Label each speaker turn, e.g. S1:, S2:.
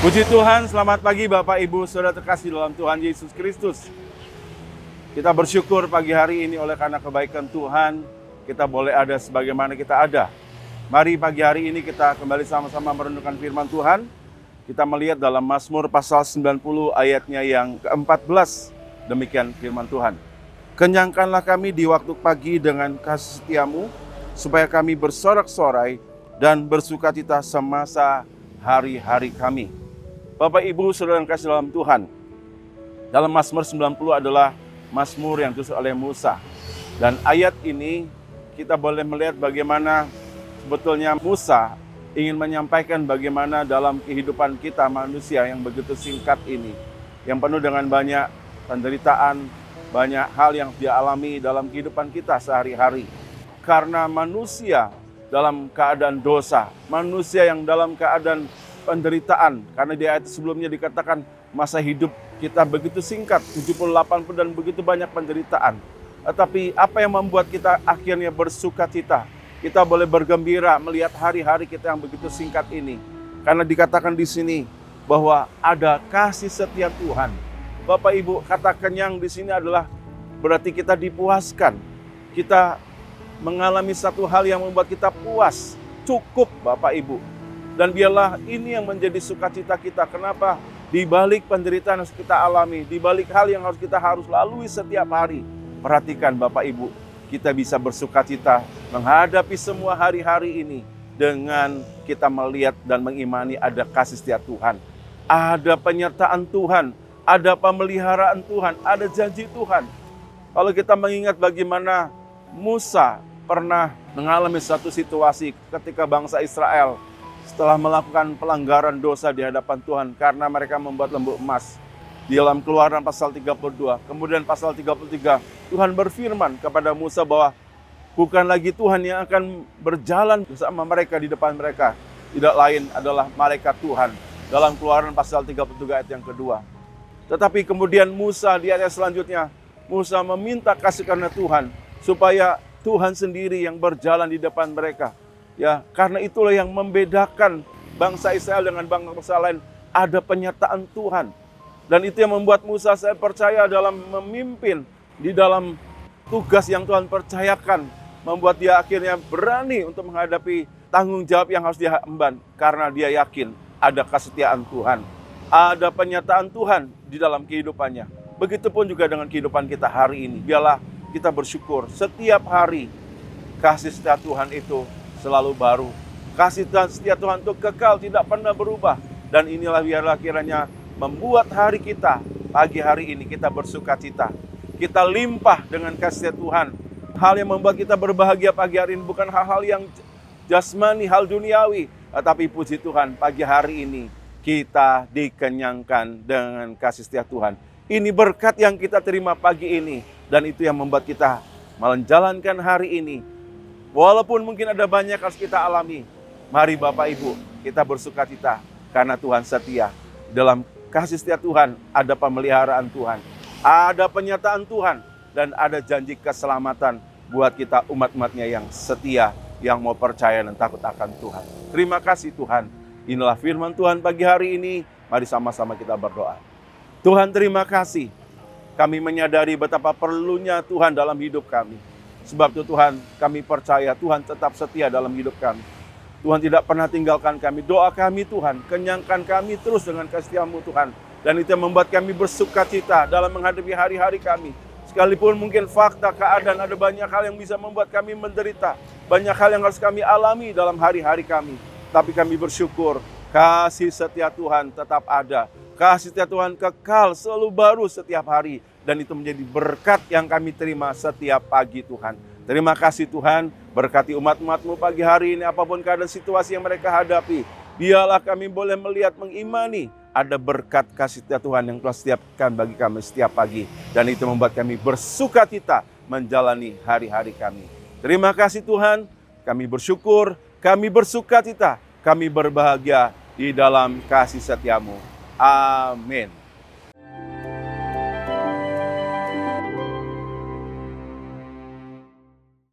S1: Puji Tuhan, selamat pagi Bapak Ibu Saudara terkasih dalam Tuhan Yesus Kristus. Kita bersyukur pagi hari ini oleh karena kebaikan Tuhan, kita boleh ada sebagaimana kita ada. Mari pagi hari ini kita kembali sama-sama merenungkan firman Tuhan. Kita melihat dalam Mazmur pasal 90 ayatnya yang ke-14. Demikian firman Tuhan. Kenyangkanlah kami di waktu pagi dengan kasih setiamu, supaya kami bersorak-sorai dan bersukacita semasa hari-hari kami. Bapak Ibu Saudara yang kasih dalam Tuhan, dalam Mazmur 90 adalah Mazmur yang ditulis oleh Musa. Dan ayat ini kita boleh melihat bagaimana sebetulnya Musa ingin menyampaikan bagaimana dalam kehidupan kita manusia yang begitu singkat ini, yang penuh dengan banyak penderitaan, banyak hal yang dia alami dalam kehidupan kita sehari-hari. Karena manusia dalam keadaan dosa, manusia yang dalam keadaan penderitaan, karena di ayat sebelumnya dikatakan masa hidup kita begitu singkat, 70-80 dan begitu banyak penderitaan. Tetapi apa yang membuat kita akhirnya bersuka cita? Kita boleh bergembira melihat hari-hari kita yang begitu singkat ini. Karena dikatakan di sini bahwa ada kasih setia Tuhan. Bapak Ibu, kata kenyang di sini adalah berarti kita dipuaskan. Kita mengalami satu hal yang membuat kita puas, cukup Bapak Ibu. Dan biarlah ini yang menjadi sukacita kita. Kenapa? Di balik penderitaan yang harus kita alami, di balik hal yang kita harus lalui setiap hari. Perhatikan Bapak Ibu, kita bisa bersukacita menghadapi semua hari-hari ini dengan kita melihat dan mengimani ada kasih setia Tuhan. Ada penyertaan Tuhan, ada pemeliharaan Tuhan, ada janji Tuhan. Kalau kita mengingat bagaimana Musa pernah mengalami satu situasi ketika bangsa Israel setelah melakukan pelanggaran dosa di hadapan Tuhan karena mereka membuat lembu emas. Di dalam Keluaran pasal 32, kemudian pasal 33, Tuhan berfirman kepada Musa bahwa bukan lagi Tuhan yang akan berjalan bersama mereka di depan mereka. Tidak lain adalah malaikat Tuhan. Dalam Keluaran pasal 33 ayat yang kedua. Tetapi kemudian Musa di ayat selanjutnya, Musa meminta kasih karunia Tuhan supaya Tuhan sendiri yang berjalan di depan mereka. Ya, karena itulah yang membedakan bangsa Israel dengan bangsa lain, ada penyertaan Tuhan. Dan itu yang membuat Musa, saya percaya, dalam memimpin di dalam tugas yang Tuhan percayakan, membuat dia akhirnya berani untuk menghadapi tanggung jawab yang harus dia emban, karena dia yakin ada kesetiaan Tuhan, ada penyertaan Tuhan di dalam kehidupannya. Begitupun juga dengan kehidupan kita hari ini. Biarlah kita bersyukur setiap hari kasih setia Tuhan itu selalu baru. Kasih dan setia Tuhan itu kekal, tidak pernah berubah. Dan inilah biarlah kiranya membuat hari kita, pagi hari ini kita bersuka cita. Kita limpah dengan kasih setia Tuhan. Hal yang membuat kita berbahagia pagi hari ini bukan hal-hal yang jasmani, hal duniawi. Tetapi puji Tuhan, pagi hari ini kita dikenyangkan dengan kasih setia Tuhan. Ini berkat yang kita terima pagi ini. Dan itu yang membuat kita menjalankan hari ini. Walaupun mungkin ada banyak harus kita alami, mari Bapak Ibu kita bersuka cita karena Tuhan setia. Dalam kasih setia Tuhan ada pemeliharaan Tuhan, ada penyertaan Tuhan, dan ada janji keselamatan buat kita umat-umatnya yang setia, yang mau percaya dan takut akan Tuhan. Terima kasih Tuhan. Inilah firman Tuhan pagi hari ini. Mari sama-sama kita berdoa. Tuhan, terima kasih. Kami menyadari betapa perlunya Tuhan dalam hidup kami. Sebab itu Tuhan, kami percaya Tuhan tetap setia dalam hidup kami. Tuhan tidak pernah tinggalkan kami. Doa kami Tuhan, kenyangkan kami terus dengan kasih-Mu Tuhan. Dan itu yang membuat kami bersuka cita dalam menghadapi hari-hari kami. Sekalipun mungkin fakta, keadaan, ada banyak hal yang bisa membuat kami menderita. Banyak hal yang harus kami alami dalam hari-hari kami. Tapi kami bersyukur, kasih setia Tuhan tetap ada. Kasih setia Tuhan kekal, selalu baru setiap hari. Dan itu menjadi berkat yang kami terima setiap pagi Tuhan. Terima kasih Tuhan, berkati umat-umat-Mu pagi hari ini, apapun keadaan situasi yang mereka hadapi. Biarlah kami boleh melihat, mengimani, ada berkat kasih setia Tuhan yang telah setiapkan bagi kami setiap pagi. Dan itu membuat kami bersuka cita menjalani hari-hari kami. Terima kasih Tuhan, kami bersyukur, kami bersuka cita, kami berbahagia di dalam kasih setia-Mu. Amin.